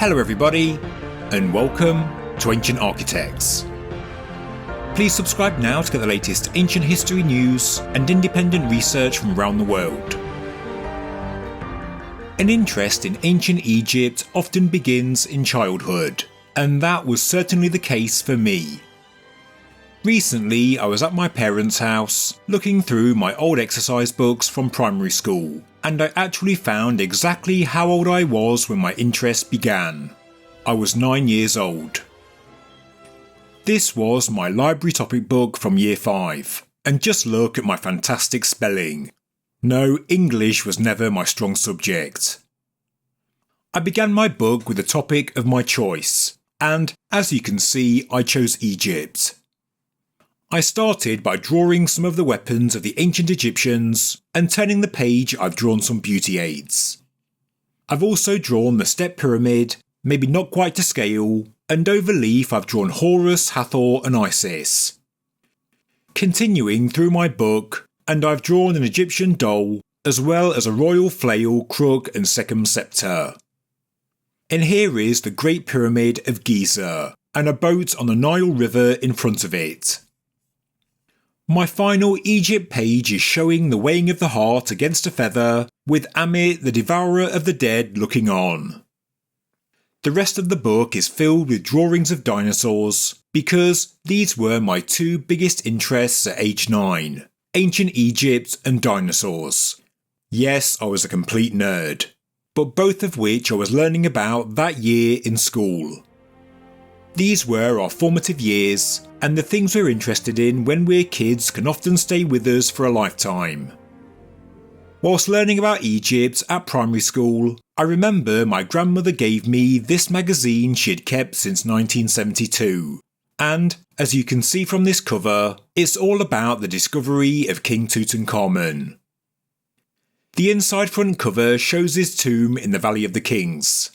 Hello everybody, and welcome to Ancient Architects. Please subscribe now to get the latest ancient history news and independent research from around the world. An interest in ancient Egypt often begins in childhood, and that was certainly the case for me. Recently, I was at my parents' house, looking through my old exercise books from primary school, and I actually found exactly how old I was when my interest began. I was 9 years old. This was my library topic book from year 5, and just look at my fantastic spelling. No, English was never my strong subject. I began my book with a topic of my choice, and as you can see, I chose Egypt. I started by drawing some of the weapons of the ancient Egyptians, and turning the page I've drawn some beauty aids. I've also drawn the step pyramid, maybe not quite to scale, and over leaf I've drawn Horus, Hathor and Isis. Continuing through my book, and I've drawn an Egyptian doll, as well as a royal flail, crook and Sekhem scepter. And here is the Great Pyramid of Giza, and a boat on the Nile River in front of it. My final Egypt page is showing the weighing of the heart against a feather, with Amit the Devourer of the Dead looking on. The rest of the book is filled with drawings of dinosaurs, because these were my two biggest interests at age 9, ancient Egypt and dinosaurs. Yes, I was a complete nerd, but both of which I was learning about that year in school. These were our formative years, and the things we're interested in when we're kids can often stay with us for a lifetime. Whilst learning about Egypt at primary school, I remember my grandmother gave me this magazine she had kept since 1972, and as you can see from this cover, it's all about the discovery of King Tutankhamun. The inside front cover shows his tomb in the Valley of the Kings.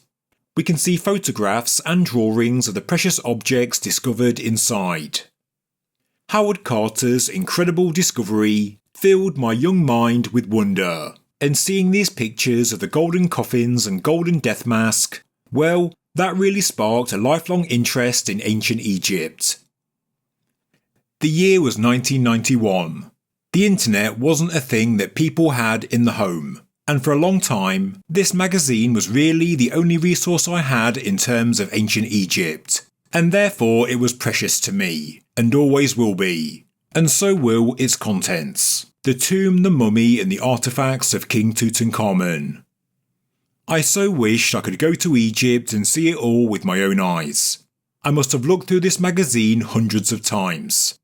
We can see photographs and drawings of the precious objects discovered inside. Howard Carter's incredible discovery filled my young mind with wonder, and seeing these pictures of the golden coffins and golden death mask, well, that really sparked a lifelong interest in ancient Egypt. The year was 1991. The internet wasn't a thing that people had in the home. And for a long time, this magazine was really the only resource I had in terms of ancient Egypt, and therefore it was precious to me, and always will be, and so will its contents, the tomb, the mummy and the artefacts of King Tutankhamun. I so wished I could go to Egypt and see it all with my own eyes. I must have looked through this magazine hundreds of times.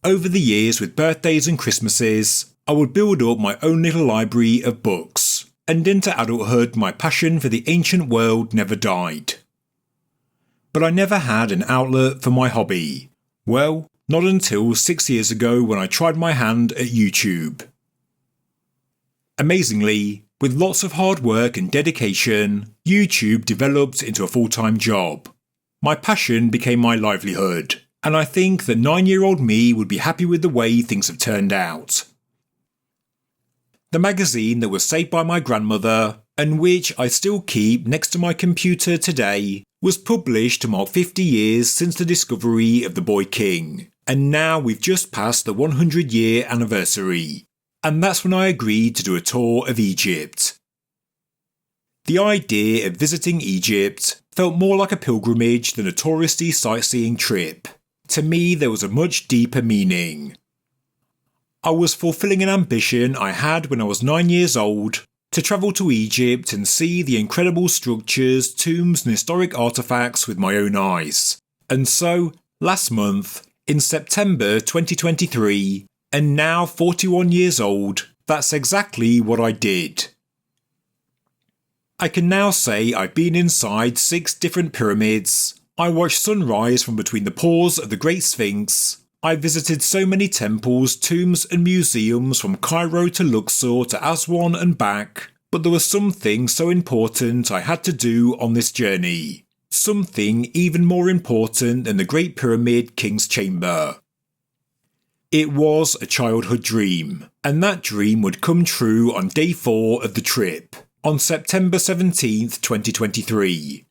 Over the years with birthdays and Christmases, I would build up my own little library of books, and into adulthood my passion for the ancient world never died. But I never had an outlet for my hobby. Well, not until 6 years ago when I tried my hand at YouTube. Amazingly, with lots of hard work and dedication, YouTube developed into a full-time job. My passion became my livelihood, and I think that 9-year-old me would be happy with the way things have turned out. The magazine that was saved by my grandmother, and which I still keep next to my computer today, was published to mark 50 years since the discovery of the boy king, and now we've just passed the 100-year anniversary, and that's when I agreed to do a tour of Egypt. The idea of visiting Egypt felt more like a pilgrimage than a touristy sightseeing trip. To me, there was a much deeper meaning. I was fulfilling an ambition I had when I was 9 years old to travel to Egypt and see the incredible structures, tombs and historic artefacts with my own eyes. And so, last month, in September 2023, and now 41 years old, that's exactly what I did. I can now say I've been inside 6 different pyramids, I watched sunrise from between the paws of the Great Sphinx, I visited so many temples, tombs and museums from Cairo to Luxor to Aswan and back, but there was something so important I had to do on this journey. Something even more important than the Great Pyramid King's Chamber. It was a childhood dream, and that dream would come true on day 4 of the trip. on September 17th, 2023.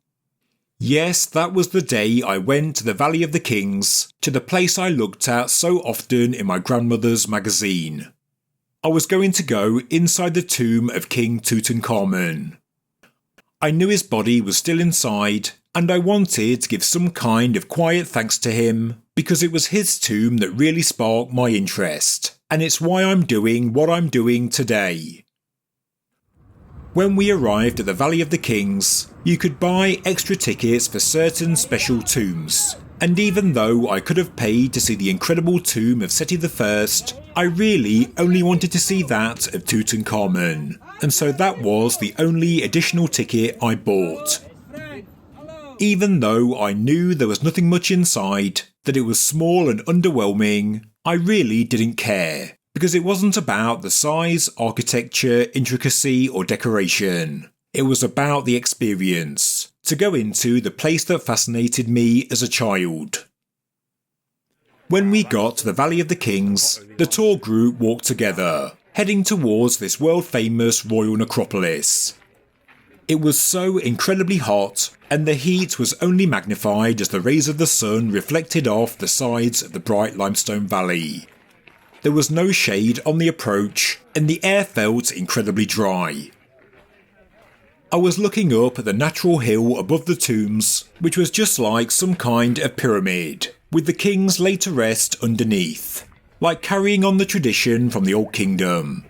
Yes, that was the day I went to the Valley of the Kings, to the place I looked at so often in my grandmother's magazine. I was going to go inside the tomb of King Tutankhamun. I knew his body was still inside, and I wanted to give some kind of quiet thanks to him, because it was his tomb that really sparked my interest, and it's why I'm doing what I'm doing today. When we arrived at the Valley of the Kings, you could buy extra tickets for certain special tombs, and even though I could have paid to see the incredible tomb of Seti I, I really only wanted to see that of Tutankhamun, and so that was the only additional ticket I bought. Even though I knew there was nothing much inside, that it was small and underwhelming, I really didn't care, because it wasn't about the size, architecture, intricacy or decoration. It was about the experience, to go into the place that fascinated me as a child. When we got to the Valley of the Kings, the tour group walked together, heading towards this world-famous royal necropolis. It was so incredibly hot, and the heat was only magnified as the rays of the sun reflected off the sides of the bright limestone valley. There was no shade on the approach, and the air felt incredibly dry. I was looking up at the natural hill above the tombs, which was just like some kind of pyramid, with the kings laid to rest underneath, like carrying on the tradition from the Old Kingdom.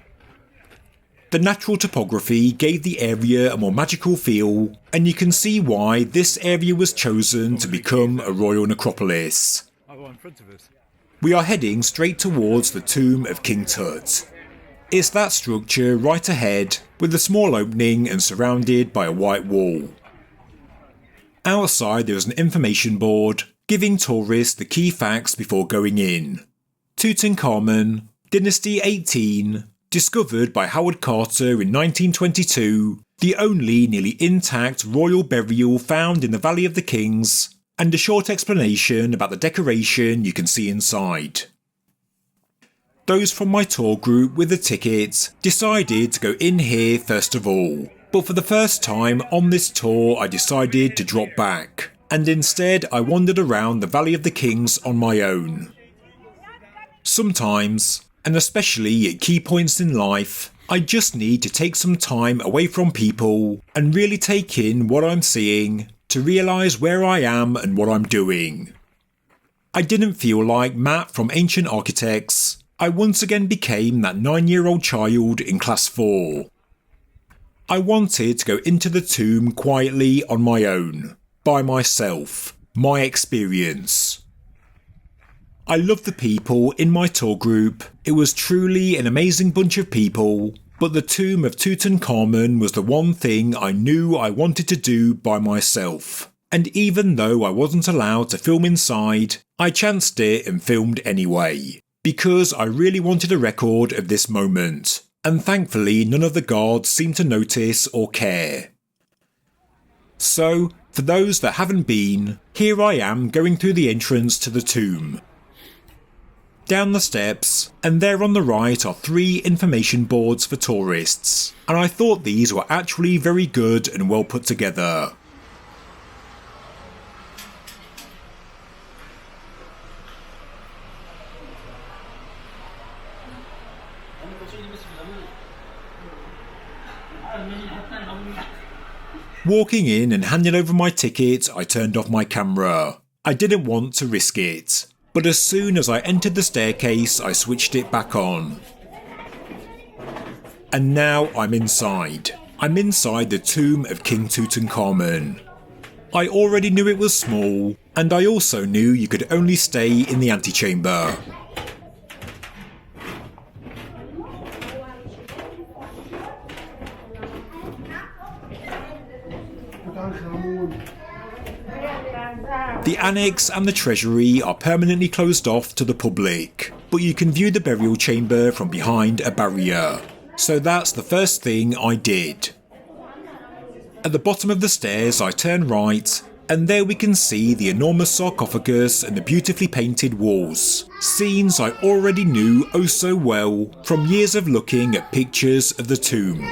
The natural topography gave the area a more magical feel, and you can see why this area was chosen to become a royal necropolis. We are heading straight towards the tomb of King Tut. It's that structure right ahead, with a small opening and surrounded by a white wall. Outside there is an information board, giving tourists the key facts before going in. Tutankhamun, Dynasty 18, discovered by Howard Carter in 1922, the only nearly intact royal burial found in the Valley of the Kings, and a short explanation about the decoration you can see inside. Those from my tour group with a ticket decided to go in here first of all, but for the first time on this tour I decided to drop back, and instead I wandered around the Valley of the Kings on my own. Sometimes, and especially at key points in life, I just need to take some time away from people and really take in what I'm seeing to realise where I am and what I'm doing. I didn't feel like Matt from Ancient Architects. I once again became that 9-year-old child in class 4. I wanted to go into the tomb quietly on my own, by myself, my experience. I loved the people in my tour group. It was truly an amazing bunch of people, but the tomb of Tutankhamun was the one thing I knew I wanted to do by myself. And even though I wasn't allowed to film inside, I chanced it and filmed anyway, because I really wanted a record of this moment, and thankfully none of the guards seemed to notice or care. So, for those that haven't been, here I am going through the entrance to the tomb. Down the steps, and there on the right are 3 information boards for tourists, and I thought these were actually very good and well put together. Walking in and handing over my ticket, I turned off my camera. I didn't want to risk it, but as soon as I entered the staircase, I switched it back on. And now I'm inside. I'm inside the tomb of King Tutankhamun. I already knew it was small, and I also knew you could only stay in the antechamber. The annex and the treasury are permanently closed off to the public, but you can view the burial chamber from behind a barrier. So that's the first thing I did. At the bottom of the stairs I turn right, and there we can see the enormous sarcophagus and the beautifully painted walls. Scenes I already knew oh so well from years of looking at pictures of the tomb.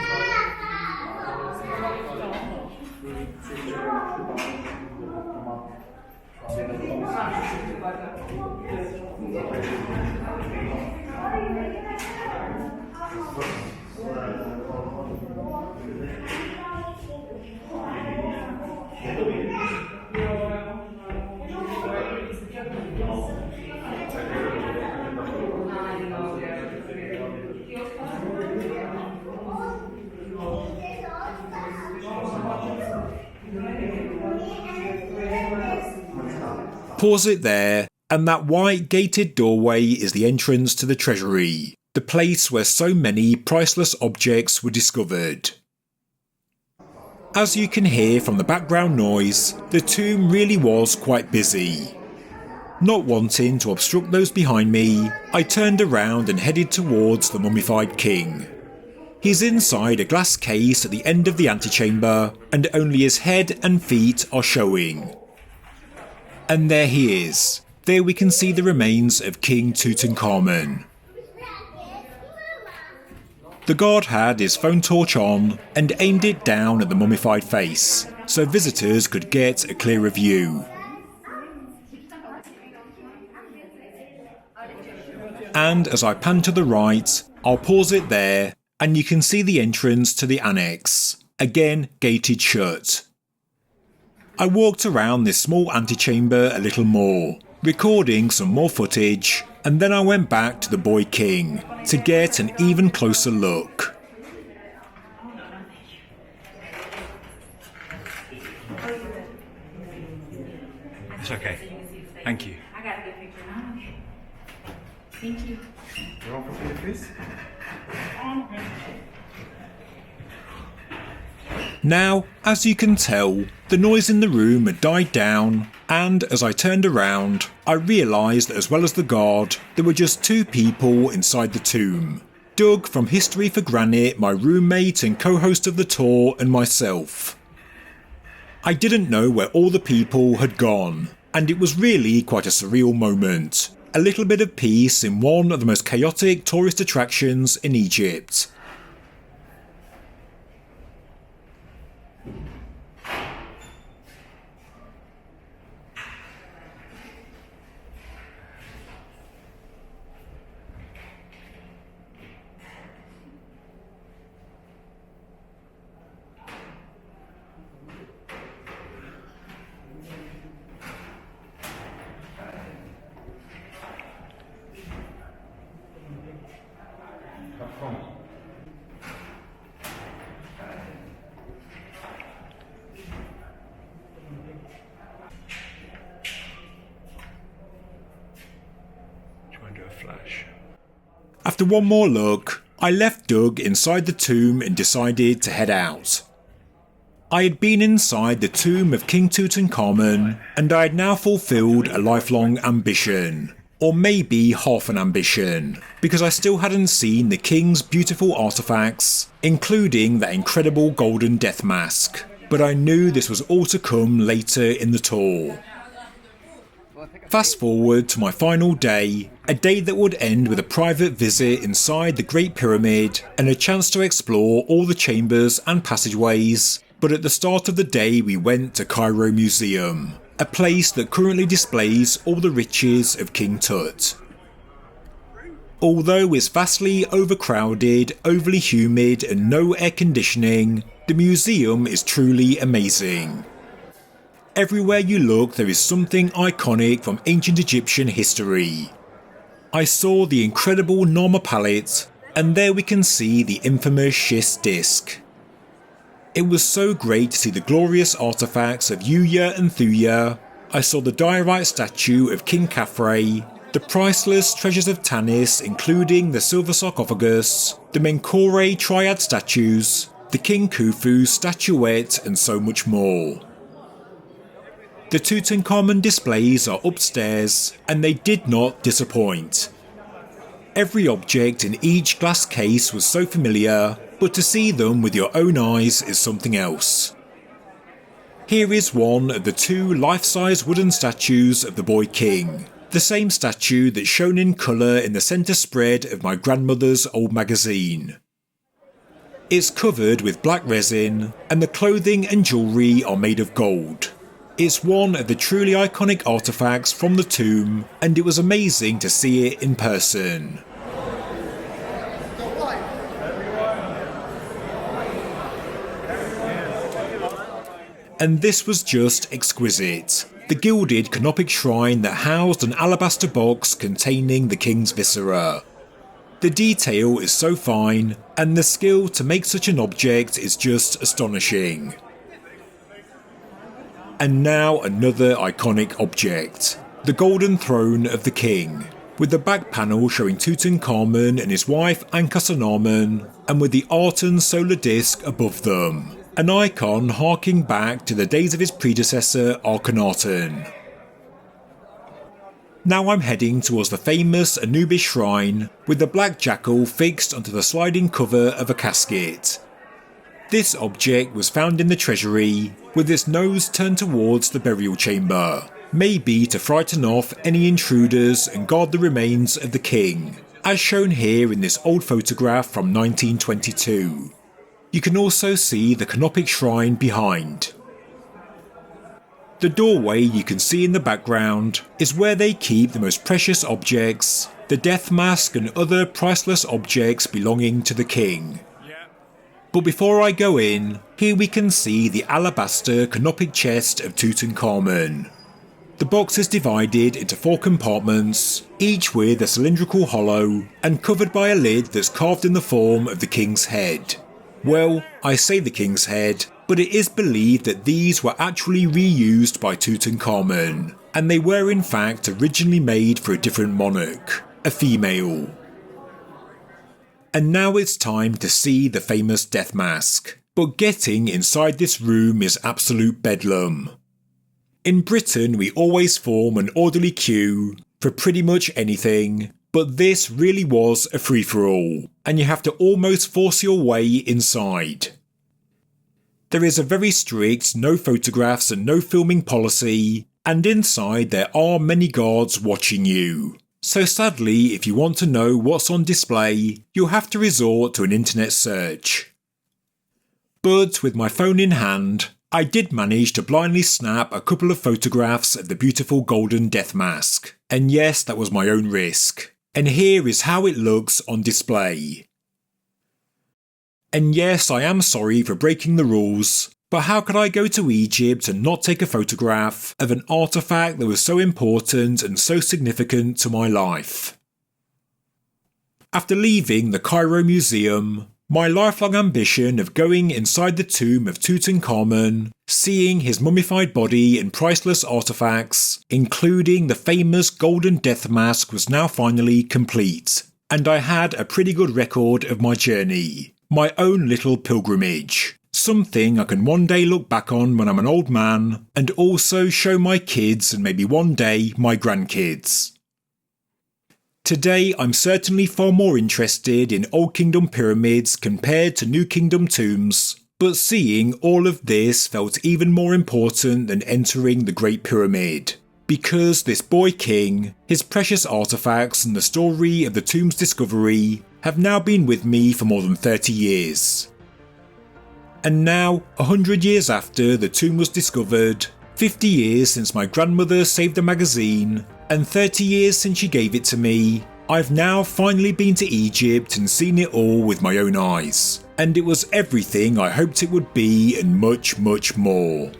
Pause it there, and that white gated doorway is the entrance to the treasury, the place where so many priceless objects were discovered. As you can hear from the background noise, the tomb really was quite busy. Not wanting to obstruct those behind me, I turned around and headed towards the mummified king. He's inside a glass case at the end of the antechamber, and only his head and feet are showing. And there he is. There we can see the remains of King Tutankhamun. The guard had his phone torch on and aimed it down at the mummified face, so visitors could get a clearer view. And as I pan to the right, I'll pause it there, and you can see the entrance to the annex, again gated shut. I walked around this small antechamber a little more, recording some more footage, and then I went back to the boy king to get an even closer look. It's okay. Thank you. I got a good picture now. Thank you. You want to see this? Now, as you can tell, the noise in the room had died down, and as I turned around, I realised that as well as the guard, there were just two people inside the tomb. Doug from History for Granite, my roommate and co-host of the tour, and myself. I didn't know where all the people had gone, and it was really quite a surreal moment. A little bit of peace in one of the most chaotic tourist attractions in Egypt. After one more look, I left Doug inside the tomb and decided to head out. I had been inside the tomb of King Tutankhamun, and I had now fulfilled a lifelong ambition. Or maybe half an ambition, because I still hadn't seen the king's beautiful artefacts, including that incredible golden death mask. But I knew this was all to come later in the tour. Fast forward to my final day, a day that would end with a private visit inside the Great Pyramid and a chance to explore all the chambers and passageways, but at the start of the day we went to Cairo Museum, a place that currently displays all the riches of King Tut. Although it's vastly overcrowded, overly humid and no air conditioning, the museum is truly amazing. Everywhere you look there is something iconic from ancient Egyptian history. I saw the incredible Narmer palette, and there we can see the infamous schist disc. It was so great to see the glorious artefacts of Yuya and Thuya. I saw the diorite statue of King Khafre, the priceless treasures of Tanis including the silver sarcophagus, the Menkaure triad statues, the King Khufu statuette and so much more. The Tutankhamun displays are upstairs, and they did not disappoint. Every object in each glass case was so familiar, but to see them with your own eyes is something else. Here is one of the two life-size wooden statues of the boy king, the same statue that's shown in colour in the centre spread of my grandmother's old magazine. It's covered with black resin, and the clothing and jewellery are made of gold. It's one of the truly iconic artefacts from the tomb, and it was amazing to see it in person. And this was just exquisite. The gilded canopic shrine that housed an alabaster box containing the king's viscera. The detail is so fine, and the skill to make such an object is just astonishing. And now another iconic object, the golden throne of the king, with the back panel showing Tutankhamun and his wife Ankhesenamun, and with the Arten solar disc above them, an icon harking back to the days of his predecessor Akhenaten. Now I'm heading towards the famous Anubis shrine, with the black jackal fixed onto the sliding cover of a casket. This object was found in the treasury, with its nose turned towards the burial chamber, maybe to frighten off any intruders and guard the remains of the king, as shown here in this old photograph from 1922. You can also see the canopic shrine behind. The doorway you can see in the background is where they keep the most precious objects, the death mask and other priceless objects belonging to the king. But before I go in, here we can see the alabaster canopic chest of Tutankhamun. The box is divided into 4 compartments, each with a cylindrical hollow, and covered by a lid that's carved in the form of the king's head. Well, I say the king's head, but it is believed that these were actually reused by Tutankhamun, and they were in fact originally made for a different monarch, a female. And now it's time to see the famous death mask, but getting inside this room is absolute bedlam. In Britain we always form an orderly queue for pretty much anything, but this really was a free-for-all, and you have to almost force your way inside. There is a very strict no photographs and no filming policy, and inside there are many guards watching you. So sadly, if you want to know what's on display, you'll have to resort to an internet search. But with my phone in hand, I did manage to blindly snap a couple of photographs of the beautiful golden death mask. And yes, that was my own risk. And here is how it looks on display. And yes, I am sorry for breaking the rules, but how could I go to Egypt and not take a photograph of an artefact that was so important and so significant to my life? After leaving the Cairo Museum, my lifelong ambition of going inside the tomb of Tutankhamun, seeing his mummified body and priceless artefacts, including the famous golden death mask, was now finally complete, and I had a pretty good record of my journey, my own little pilgrimage. Something I can one day look back on when I'm an old man, and also show my kids and maybe one day my grandkids. Today I'm certainly far more interested in Old Kingdom pyramids compared to New Kingdom tombs, but seeing all of this felt even more important than entering the Great Pyramid, because this boy king, his precious artefacts and the story of the tomb's discovery have now been with me for more than 30 years. And now, 100 years after the tomb was discovered, 50 years since my grandmother saved a magazine, and 30 years since she gave it to me, I've now finally been to Egypt and seen it all with my own eyes. And it was everything I hoped it would be and much, much more.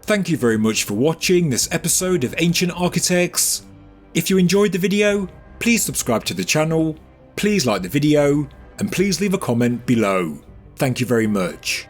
Thank you very much for watching this episode of Ancient Architects. If you enjoyed the video, please subscribe to the channel, please like the video, and please leave a comment below. Thank you very much.